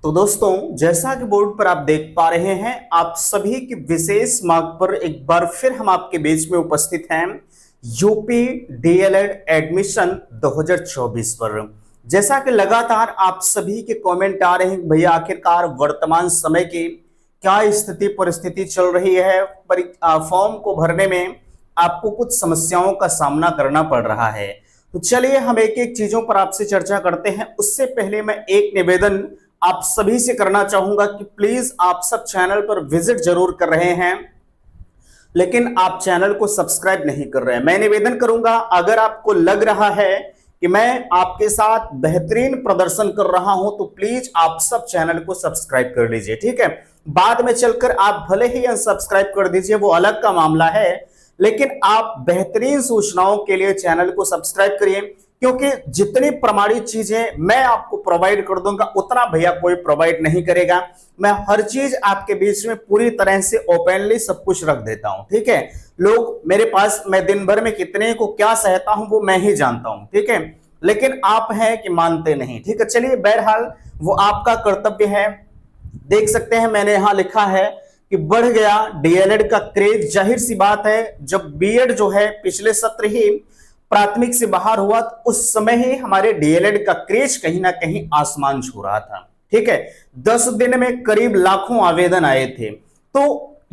तो दोस्तों, जैसा कि बोर्ड पर आप देख पा रहे हैं, आप सभी की विशेष मांग पर एक बार फिर हम आपके बीच में उपस्थित हैं यूपी डीएलएड एडमिशन 2024 पर। जैसा कि लगातार आप सभी के कमेंट आ रहे हैं भैया आखिरकार वर्तमान समय की क्या स्थिति परिस्थिति चल रही है, फॉर्म को भरने में आपको कुछ समस्याओं का सामना करना पड़ रहा है। तो चलिए हम एक एक चीजों पर आपसे चर्चा करते हैं। उससे पहले मैं एक निवेदन आप सभी से करना चाहूंगा कि प्लीज आप सब चैनल पर विजिट जरूर कर रहे हैं, लेकिन आप चैनल को सब्सक्राइब नहीं कर रहे हैं। मैं निवेदन करूंगा, अगर आपको लग रहा है कि मैं आपके साथ बेहतरीन प्रदर्शन कर रहा हूं तो प्लीज आप सब चैनल को सब्सक्राइब कर लीजिए, ठीक है। बाद में चलकर आप भले ही अनसब्सक्राइब कर दीजिए, वो अलग का मामला है, लेकिन आप बेहतरीन सूचनाओं के लिए चैनल को सब्सक्राइब करिए, क्योंकि जितनी प्रमाणित चीजें मैं आपको प्रोवाइड कर दूंगा उतना भैया कोई प्रोवाइड नहीं करेगा। मैं हर चीज आपके बीच में पूरी तरह से ओपनली सब कुछ रख देता हूं, ठीक है। लोग मेरे पास, मैं दिन भर में कितने को क्या सहता हूं वो मैं ही जानता हूं, ठीक है, लेकिन आप हैं कि मानते नहीं, ठीक है। चलिए, बहरहाल वो आपका कर्तव्य है। देख सकते हैं मैंने यहां लिखा है कि बढ़ गया डीएलएड का क्रेज। जाहिर सी बात है, जब बीएड जो है पिछले सत्र ही प्राथमिक से बाहर हुआ तो उस समय ही हमारे डीएलएड का क्रेज कहीं ना कहीं आसमान छू रहा था, ठीक है। 10 दिन में करीब लाखों आवेदन आए थे, तो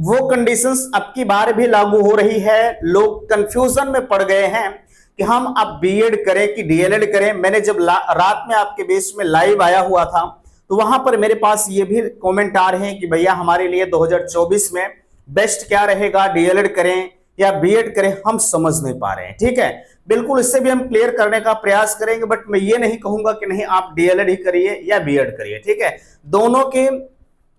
वो कंडीशंस अब की बार भी लागू हो रही है। लोग कंफ्यूजन में पड़ गए हैं कि हम अब बीएड करें कि डीएलएड करें। मैंने जब रात में आपके बीच में लाइव आया हुआ था तो वहां पर मेरे पास ये भी कमेंट आ रहे हैं कि भैया हमारे लिए 2024 में बेस्ट क्या रहेगा, डीएलएड करें या बीएड करें, हम समझ नहीं पा रहे हैं, ठीक है। बिल्कुल, इससे भी हम क्लियर करने का प्रयास करेंगे, बट मैं ये नहीं कहूंगा कि नहीं आप डीएलएड ही करिए या बीएड करिए, ठीक है।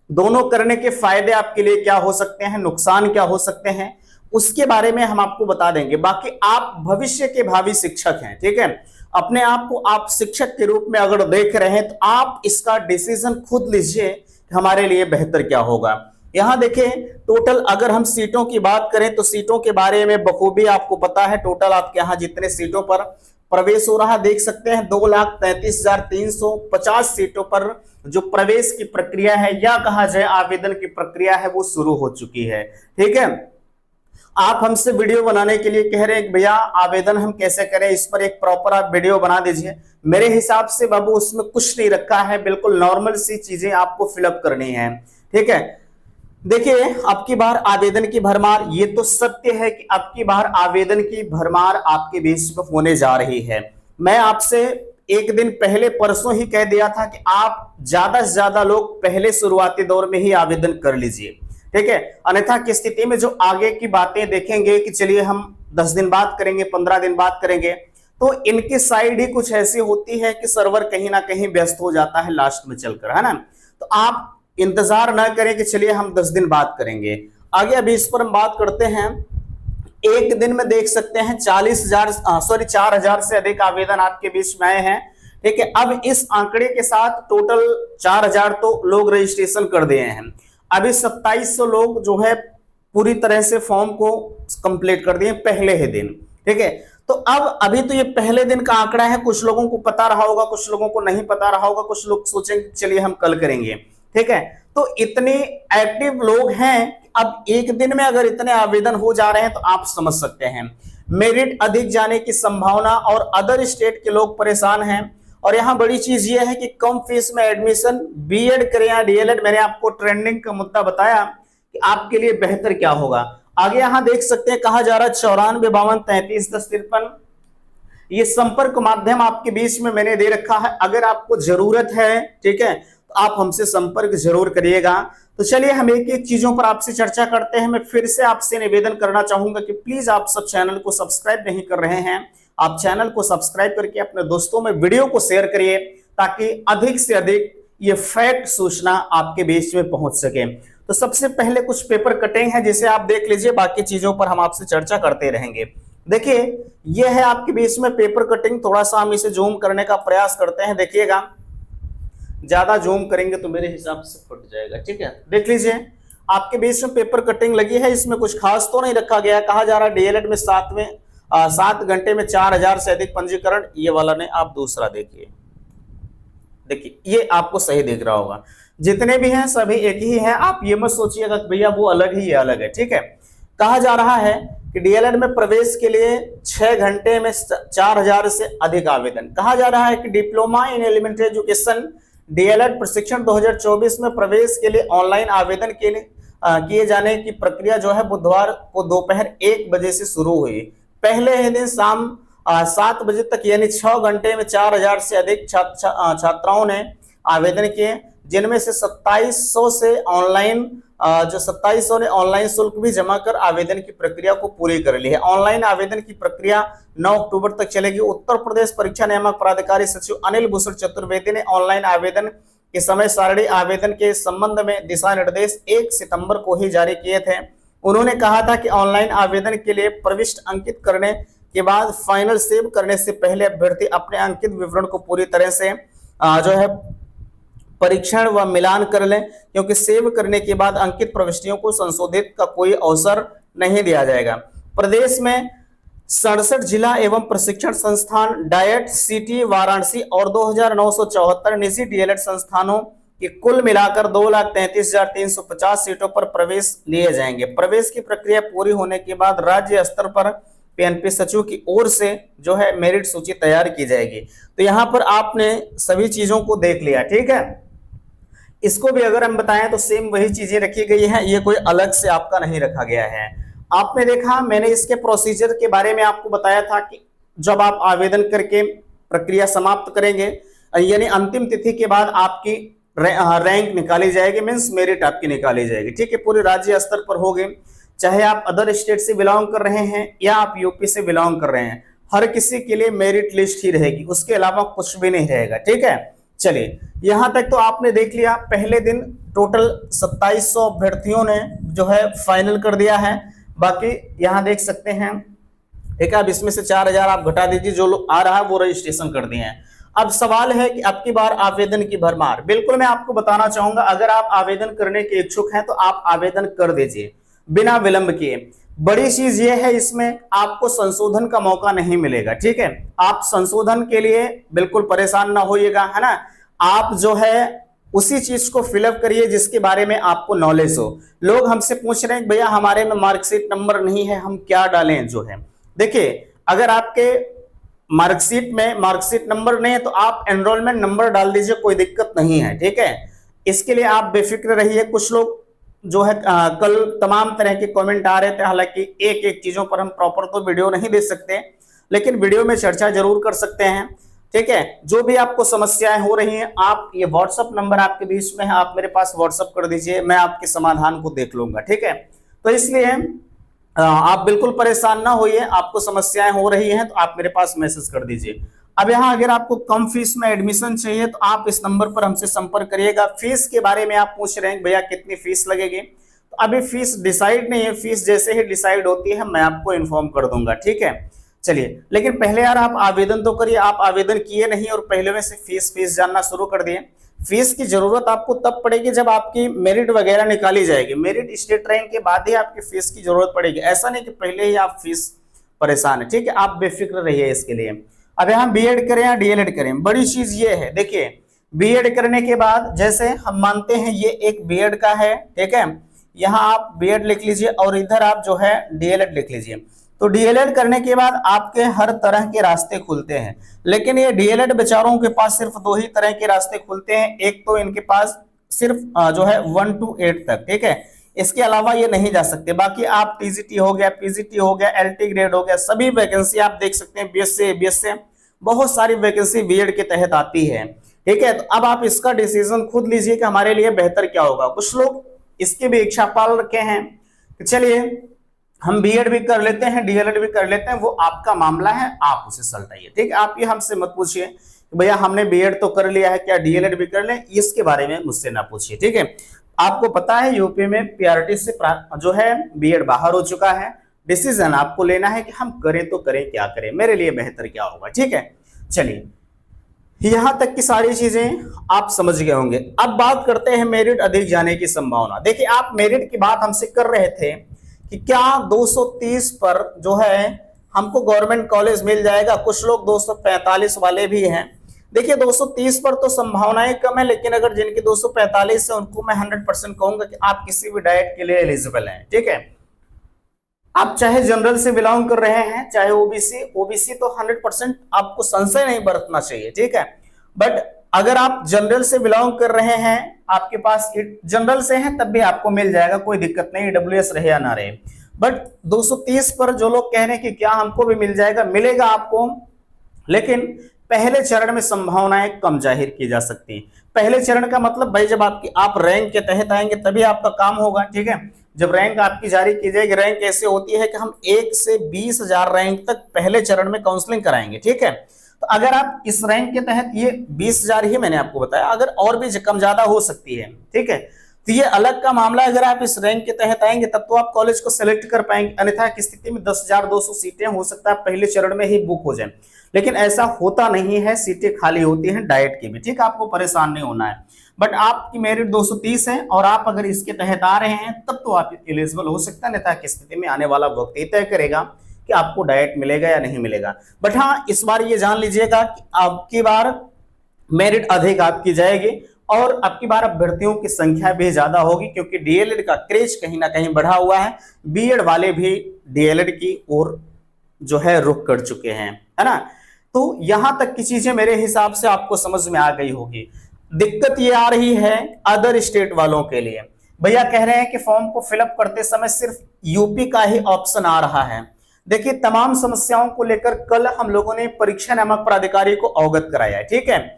दोनों करने के फायदे आपके लिए क्या हो सकते हैं, नुकसान क्या हो सकते हैं, उसके बारे में हम आपको बता देंगे। बाकी आप भविष्य के भावी शिक्षक हैं, ठीक है। अपने आप को आप शिक्षक के रूप में अगर देख रहे हैं तो आप इसका डिसीजन खुद लीजिए कि हमारे लिए बेहतर क्या होगा। यहां देखें, टोटल अगर हम सीटों की बात करें तो सीटों के बारे में बखूबी आपको पता है। टोटल आपके यहां जितने सीटों पर प्रवेश हो रहा देख सकते हैं, 2,33,350 सीटों पर जो प्रवेश की प्रक्रिया है या कहा जाए आवेदन की प्रक्रिया है वो शुरू हो चुकी है, ठीक है। आप हमसे वीडियो बनाने के लिए कह रहे हैं भैया आवेदन हम कैसे करें, इस पर एक प्रॉपर आप वीडियो बना दीजिए। मेरे हिसाब से बाबू उसमें कुछ नहीं रखा है, बिल्कुल नॉर्मल सी चीजें आपको फिलअप करनी है, ठीक है। देखिए, अब की बार आवेदन की भरमार, ये तो सत्य है कि अब की बार आवेदन की भरमार आपके बीच में होने जा रही है। मैं आपसे एक दिन पहले परसों ही कह दिया था कि आप ज्यादा से ज्यादा लोग पहले शुरुआती दौर में ही आवेदन कर लीजिए, ठीक है। अन्यथा की स्थिति में जो आगे की बातें देखेंगे कि चलिए हम 10 दिन बाद करेंगे, 15 दिन बाद करेंगे, तो इनकी साइड ही कुछ ऐसी होती है कि सर्वर कहीं ना कहीं व्यस्त हो जाता है लास्ट में चलकर, है ना। तो आप इंतजार ना करें कि चलिए हम 10 दिन बाद करेंगे। आगे अभी इस पर हम बात करते हैं। एक दिन में देख सकते हैं 4,000 से अधिक आवेदन आपके बीच में आए हैं, ठीक है। अब इस आंकड़े के साथ टोटल 4,000 तो लोग रजिस्ट्रेशन कर दिए हैं। अभी 2,700 लोग जो है पूरी तरह से फॉर्म को कंप्लीट कर दिए पहले ही दिन, ठीक है। तो अब अभी तो ये पहले दिन का आंकड़ा है, कुछ लोगों को पता रहा होगा, कुछ लोगों को नहीं पता रहा होगा, कुछ लोग सोचेंगे चलिए हम कल करेंगे, ठीक है। तो इतने एक्टिव लोग हैं, अब एक दिन में अगर इतने आवेदन हो जा रहे हैं तो आप समझ सकते हैं मेरिट अधिक जाने की संभावना, और अदर स्टेट के लोग परेशान हैं। और यहां बड़ी चीज यह है कि कम फीस में एडमिशन, बीएड करें या डीएलएड, मैंने आपको ट्रेंडिंग का मुद्दा बताया कि आपके लिए बेहतर क्या होगा। आगे यहां देख सकते हैं कहा जा रहा है 94 52 33 10 53, ये संपर्क माध्यम आपके बीच में मैंने दे रखा है। अगर आपको जरूरत है, ठीक है, तो आप हमसे संपर्क जरूर करिएगा। तो चलिए हम एक एक चीजों पर आपसे चर्चा करते हैं। मैं फिर से आपसे निवेदन करना चाहूंगा कि प्लीज आप सब चैनल को सब्सक्राइब नहीं कर रहे हैं, आप चैनल को सब्सक्राइब करके अपने दोस्तों में वीडियो को शेयर करिए, ताकि अधिक से अधिक ये फैक्ट सूचना आपके बीच में पहुंच सके। तो सबसे पहले कुछ पेपर कटिंग है जिसे आप देख लीजिए, बाकी चीजों पर हम आपसे चर्चा करते रहेंगे। देखिए, ये है आपके बीच में पेपर कटिंग। थोड़ा सा हम इसे जूम करने का प्रयास करते हैं, देखिएगा। ज्यादा जूम करेंगे तो मेरे हिसाब से फट जाएगा, ठीक है। देख लीजिए, आपके बीच में पेपर कटिंग लगी है। इसमें कुछ खास तो नहीं रखा गया। कहा जा रहा है डीएलएड में 7 घंटे में 4,000 से अधिक पंजीकरण। ये वाला नहीं, आप दूसरा देखिए, देखिए ये आपको सही दिख रहा होगा, जितने भी हैं सभी एक ही हैं, आप ये मत सोचिएगा कि भैया वो अलग ही ये अलग है, ठीक है। कहा जा रहा है कि डीएलएड में प्रवेश के लिए 6 घंटे में 4000 से अधिक आवेदन। कहा जा रहा है कि diploma in elementary education DElEd प्रशिक्षण 2024 में प्रवेश के लिए ऑनलाइन आवेदन के लिए किए जाने की प्रक्रिया जो है बुधवार को दोपहर 1 बजे से शुरू हुई। पहले ही दिन शाम 7 बजे तक यानी 6 घंटे में 4000 से अधिक छात्राओं ने आवेदन किए, जिनमें से 2700 से ऑनलाइन जो 2700 ने ऑनलाइन शुल्क भी जमा कर आवेदन की प्रक्रिया को पूरी कर ली है। ऑनलाइन आवेदन की प्रक्रिया 9 अक्टूबर तक चलेगी। उत्तर प्रदेश परीक्षा नियामक प्राधिकारी सचिव अनिल भूषण चतुर्वेदी ने ऑनलाइन आवेदन के समय सारणी आवेदन के संबंध में दिशा निर्देश 1 सितंबर को ही जारी किए थे। उन्होंने कहा था कि ऑनलाइन आवेदन के लिए प्रविष्टि अंकित करने के बाद फाइनल सेव करने से पहले अभ्यर्थी अपने अंकित विवरण को पूरी तरह से जो है परीक्षण व मिलान कर लें, क्योंकि सेव करने के बाद अंकित प्रविष्टियों को संशोधित का कोई अवसर नहीं दिया जाएगा। प्रदेश में 67 जिला एवं प्रशिक्षण संस्थान डायट सिटी वाराणसी और 2974 निजी डीएलएड संस्थानों की कुल मिलाकर 2,33,350 सीटों पर प्रवेश लिए जाएंगे। प्रवेश की प्रक्रिया पूरी होने के बाद राज्य स्तर पर पीएनपी सचिव की ओर से जो है मेरिट सूची तैयार की जाएगी। तो यहाँ पर आपने सभी चीजों को देख लिया, ठीक है। इसको भी अगर हम बताएं तो सेम वही चीजें रखी गई हैं, ये कोई अलग से आपका नहीं रखा गया है। आपने देखा मैंने इसके प्रोसीजर के बारे में आपको बताया था कि जब आप आवेदन करके प्रक्रिया समाप्त करेंगे यानी अंतिम तिथि के बाद आपकी रैंक निकाली जाएगी, मीन्स मेरिट आपकी निकाली जाएगी, ठीक है। पूरे राज्य स्तर पर होगी, चाहे आप अदर स्टेट से बिलोंग कर रहे हैं या आप यूपी से बिलोंग कर रहे हैं, हर किसी के लिए मेरिट लिस्ट ही रहेगी, उसके अलावा कुछ भी नहीं रहेगा, ठीक है। चलिए यहां तक तो आपने देख लिया। पहले दिन टोटल 2700 अभ्यर्थियों ने जो है फाइनल कर दिया है। बाकी यहां देख सकते हैं, ठीक है। अब इसमें से 4000 आप घटा दीजिए, जो लोग आ रहा है वो रजिस्ट्रेशन कर दिए हैं। अब सवाल है कि अब की बार आवेदन की भरमार, बिल्कुल मैं आपको बताना चाहूंगा, अगर आप आवेदन करने के इच्छुक हैं तो आप आवेदन कर दीजिए बिना विलंब किए। बड़ी चीज ये है, इसमें आपको संशोधन का मौका नहीं मिलेगा, ठीक है। आप संशोधन के लिए बिल्कुल परेशान ना होइएगा, है ना। आप जो है उसी चीज को फिलअप करिए जिसके बारे में आपको नॉलेज हो। लोग हमसे पूछ रहे हैं भैया हमारे में मार्कशीट नंबर नहीं है, हम क्या डालें जो है। देखिए अगर आपके मार्कशीट में मार्कशीट नंबर नहीं है तो आप एनरोलमेंट नंबर डाल दीजिए, कोई दिक्कत नहीं है, ठीक है। इसके लिए आप बेफिक्र रहिए। कुछ लोग जो है कल तमाम तरह के कमेंट आ रहे थे, हालांकि एक एक चीजों पर हम प्रॉपर तो वीडियो नहीं दे सकते, लेकिन वीडियो में चर्चा जरूर कर सकते हैं, ठीक है। जो भी आपको समस्याएं हो रही हैं, आप ये व्हाट्सएप नंबर आपके बीच में है, आप मेरे पास व्हाट्सएप कर दीजिए, मैं आपके समाधान को देख लूंगा, ठीक है। तो इसलिए आप बिल्कुल परेशान ना होइए, आपको समस्याएं हो रही हैं तो आप मेरे पास मैसेज कर दीजिए। अब यहाँ अगर आपको कम फीस में एडमिशन चाहिए तो आप इस नंबर पर हमसे संपर्क करिएगा। फीस के बारे में आप पूछ रहे हैं भैया कितनी फीस लगेगी, तो अभी फीस डिसाइड नहीं है, फीस जैसे ही डिसाइड होती है मैं आपको इन्फॉर्म कर दूंगा, ठीक है। चलिए लेकिन पहले यार आप आवेदन तो करिए, आप आवेदन किए नहीं और पहले में से फीस जानना शुरू कर दिए। फीस की जरूरत आपको तब पड़ेगी जब आपकी मेरिट वगैरह निकाली जाएगी, मेरिट स्टेट रैंक के बाद ही आपकी फीस की जरूरत पड़ेगी, ऐसा नहीं कि पहले ही आप फीस परेशान है, ठीक है। आप बेफिक्र रहिए इसके लिए। अब यहाँ बीएड करें या डीएलएड करें, बड़ी चीज ये है, देखिए बीएड करने के बाद जैसे हम मानते हैं ये एक बीएड का है, ठीक है, यहाँ आप बीएड लिख लीजिए और इधर आप जो है डीएलएड लिख लीजिए। तो डीएलएड करने के बाद आपके हर तरह के रास्ते खुलते हैं, लेकिन ये डीएलएड बेचारों के पास सिर्फ 2 ही तरह के रास्ते खुलते हैं। एक तो इनके पास सिर्फ जो है 1 to 8 तक, ठीक है, इसके अलावा ये नहीं जा सकते। बाकी आप टीजीटी हो गया, पीजीटी हो गया, एलटी ग्रेड हो गया, सभी वैकेंसी आप देख सकते हैं, बीएससी बीएससी बहुत सारी वैकेंसी बीएड के तहत आती है, ठीक है। तो अब आप इसका डिसीजन खुद लीजिए कि हमारे लिए बेहतर क्या होगा। कुछ लोग इसकी भी इच्छा पाल रखे हैं कि चलिए हम बीएड भी कर लेते हैं, डीएलएड भी कर लेते हैं, वो आपका मामला है, आप उसे सल्टाइए, ठीक है। आप ये हमसे मत पूछिए कि भैया हमने बीएड तो कर लिया है, क्या डीएलएड भी कर लें, इसके बारे में मुझसे ना पूछिए, ठीक है। आपको पता है यूपी में पीआरटी से जो है बीएड बाहर हो चुका है। डिसीजन आपको लेना है कि हम करें तो करें, क्या करें, मेरे लिए बेहतर क्या होगा, ठीक है। चलिए यहां तक की सारी चीजें आप समझ गए होंगे। अब बात करते हैं मेरिट अधिक जाने की संभावना। देखिए आप मेरिट की बात हमसे कर रहे थे कि क्या 230 पर जो है हमको गवर्नमेंट कॉलेज मिल जाएगा, कुछ लोग 245 वाले भी हैं। देखिए 230 पर तो संभावनाएं कम है, लेकिन अगर जिनकी 245 है उनको मैं 100% कहूंगा कि आप किसी भी डाइट के लिए एलिजिबल हैं। ठीक है, आप चाहे जनरल से बिलोंग कर रहे हैं चाहे ओबीसी, ओबीसी तो 100% आपको संशय नहीं बरतना चाहिए। ठीक है, बट अगर आप जनरल से बिलोंग कर रहे हैं, आपके पास जनरल से हैं, तब भी आपको मिल जाएगा, कोई दिक्कत नहीं, ईडब्ल्यूएस रहे या ना रहे। बट 230 पर जो लोग कह रहे हैं कि क्या हमको भी मिल जाएगा, मिलेगा आपको, लेकिन पहले चरण में संभावनाएं कम जाहिर की जा सकती है। पहले चरण का मतलब भाई जब आप रैंक के तहत आएंगे तभी आपका काम होगा। ठीक है, जब रैंक आपकी जारी की जाएगी, रैंक ऐसे होती है कि हम 1 से 20,000 रैंक तक पहले चरण में काउंसलिंग कराएंगे। ठीक है, तो अगर आप इस रैंक के तहत, ये 20,000 ही मैंने आपको बताया, अगर और भी कम ज्यादा हो सकती है। ठीक है, तो ये अलग का मामला, अगर आप इस रैंक के तहत आएंगे तब तो आप कॉलेज को सिलेक्ट कर पाएंगे, अन्यथा की स्थिति में 10,200 सीटें हो सकता है पहले चरण में ही बुक हो जाए, लेकिन ऐसा होता नहीं है, सीटें खाली होती हैं डाइट की भी। ठीक, आपको परेशान नहीं होना है। बट आपकी मेरिट 230 है और आप अगर इसके तहत आ रहे हैं तब तो आप एलिजिबल हो सकता है, अन्यथा की स्थिति में आने वाला वक्त तय करेगा कि आपको डाइट मिलेगा या नहीं मिलेगा। बट हाँ, इस बार ये जान लीजिएगा कि आपकी बार मेरिट अधिक आपकी जाएगी और आपकी बार अभ्यर्थियों की संख्या भी ज्यादा होगी, क्योंकि डीएलएड का क्रेज कहीं ना कहीं बढ़ा हुआ है। बीएड वाले भी डीएलएड की ओर जो है रुख कर चुके हैं, है ना। तो यहां तक की चीजें मेरे हिसाब से आपको समझ में आ गई होगी। दिक्कत ये आ रही है अदर स्टेट वालों के लिए, भैया कह रहे हैं कि फॉर्म को फिलअप करते समय सिर्फ यूपी का ही ऑप्शन आ रहा है। देखिए, तमाम समस्याओं को लेकर कल हम लोगों ने परीक्षा नियामक प्राधिकारी को अवगत कराया है। ठीक है,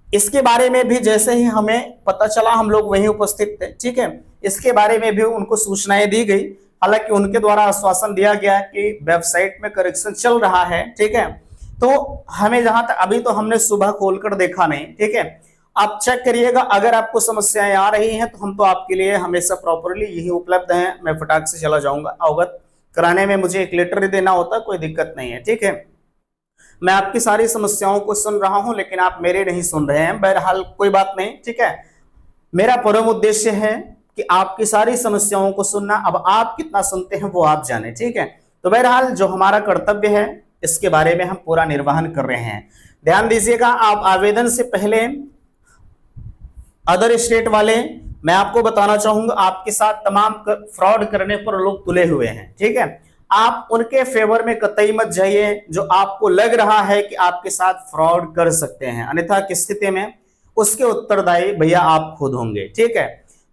इसके बारे में भी जैसे ही हमें पता चला हम लोग वहीं उपस्थित थे। ठीक है, इसके बारे में भी उनको सूचनाएं दी गई, हालांकि उनके द्वारा आश्वासन दिया गया कि वेबसाइट में करेक्शन चल रहा है। ठीक है, तो हमें जहां तक, अभी तो हमने सुबह खोलकर देखा नहीं। ठीक है, आप चेक करिएगा, अगर आपको समस्याएं आ रही हैं तो हम तो आपके लिए हमेशा प्रॉपरली यही उपलब्ध हैं। मैं फटाक से चला जाऊंगा, अवगत कराने में मुझे एक लेटर ही देना होता, कोई दिक्कत नहीं है। ठीक है, मैं आपकी सारी समस्याओं को सुन रहा हूं, लेकिन आप मेरे नहीं सुन रहे हैं। बहरहाल कोई बात नहीं। ठीक है, मेरा परम उद्देश्य है कि आपकी सारी समस्याओं को सुनना। अब आप कितना सुनते हैं वो आप जाने। ठीक है, तो बहरहाल जो हमारा कर्तव्य है इसके बारे में हम पूरा निर्वहन कर रहे हैं। ध्यान दीजिएगा, आप आवेदन से पहले अदर स्टेट वाले, मैं आपको बताना चाहूंगा, आपके साथ तमाम फ्रॉड करने पर लोग तुले हुए हैं। ठीक है, आप उनके फेवर में कतई मत जाइए जो आपको लग रहा है कि आपके साथ फ्रॉड कर सकते हैं, अन्यथा की स्थिति में उसके उत्तरदायी भैया आप खुद होंगे। ठीक है,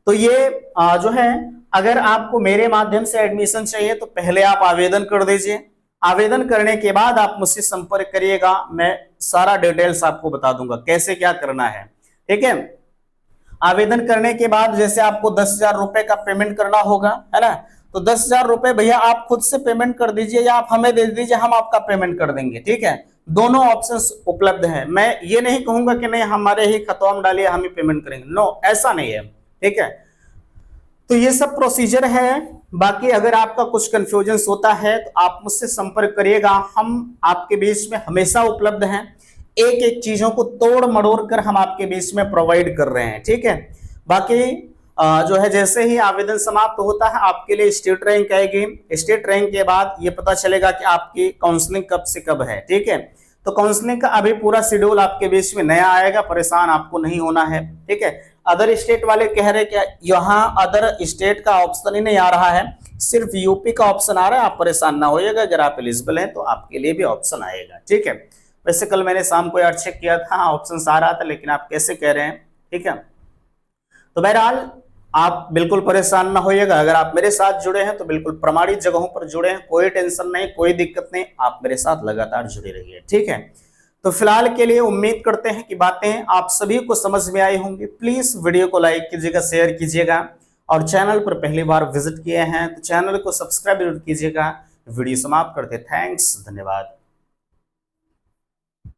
तो ये जो है, अगर आपको मेरे माध्यम से एडमिशन चाहिए तो पहले आप आवेदन कर दीजिए। आवेदन करने के बाद आप मुझसे संपर्क करिएगा, मैं सारा डिटेल्स आपको बता दूंगा कैसे क्या करना है। ठीक है, आवेदन करने के बाद जैसे आपको 10,000 रुपए का पेमेंट करना होगा, है ना, तो 10,000 रुपए भैया आप खुद से पेमेंट कर दीजिए या आप हमें दे दीजिए, हम आपका पेमेंट कर देंगे। ठीक है, दोनों ऑप्शंस उपलब्ध हैं। मैं ये नहीं कहूंगा कि नहीं हमारे ही खाते में डालिए हम ही पेमेंट करेंगे, नो, ऐसा नहीं है। ठीक है, तो ये सब प्रोसीजर है। बाकी अगर आपका कुछ कंफ्यूजन होता है तो आप मुझसे संपर्क करिएगा, हम आपके बीच में हमेशा उपलब्ध हैं। एक एक चीजों को तोड़ मड़ोड़ कर हम आपके बीच में प्रोवाइड कर रहे हैं। ठीक है, बाकी जो है जैसे ही आवेदन समाप्त होता है आपके लिए स्टेट रैंक आएगी। स्टेट रैंक के बाद ये पता चलेगा कि आपकी काउंसलिंग कब से कब है। ठीक है, तो काउंसलिंग का अभी पूरा शेड्यूल आपके बीच में नया आएगा, परेशान आपको नहीं होना है। ठीक है, अदर स्टेट वाले कह रहे कि यहाँ अदर स्टेट का ऑप्शन ही नहीं आ रहा है, सिर्फ यूपी का ऑप्शन आ रहा है, आप परेशान ना होइएगा, अगर आप एलिजिबल हैं तो आपके लिए भी ऑप्शन आएगा। ठीक है, वैसे कल मैंने शाम को यार चेक किया था, ऑप्शन आ रहा था, लेकिन आप कैसे कह रहे हैं। ठीक है, तो बहरहाल आप बिल्कुल परेशान ना होइएगा, अगर आप मेरे साथ जुड़े हैं तो बिल्कुल प्रमाणित जगहों पर जुड़े हैं, कोई टेंशन नहीं, कोई दिक्कत नहीं, आप मेरे साथ लगातार जुड़े रहिए। ठीक है, तो फिलहाल के लिए उम्मीद करते हैं कि बातें आप सभी को समझ में आई होंगी। प्लीज वीडियो को लाइक कीजिएगा, शेयर कीजिएगा, और चैनल पर पहली बार विजिट किए हैं तो चैनल को सब्सक्राइब जरूर कीजिएगा। वीडियो समाप्त करते, थैंक्स, धन्यवाद।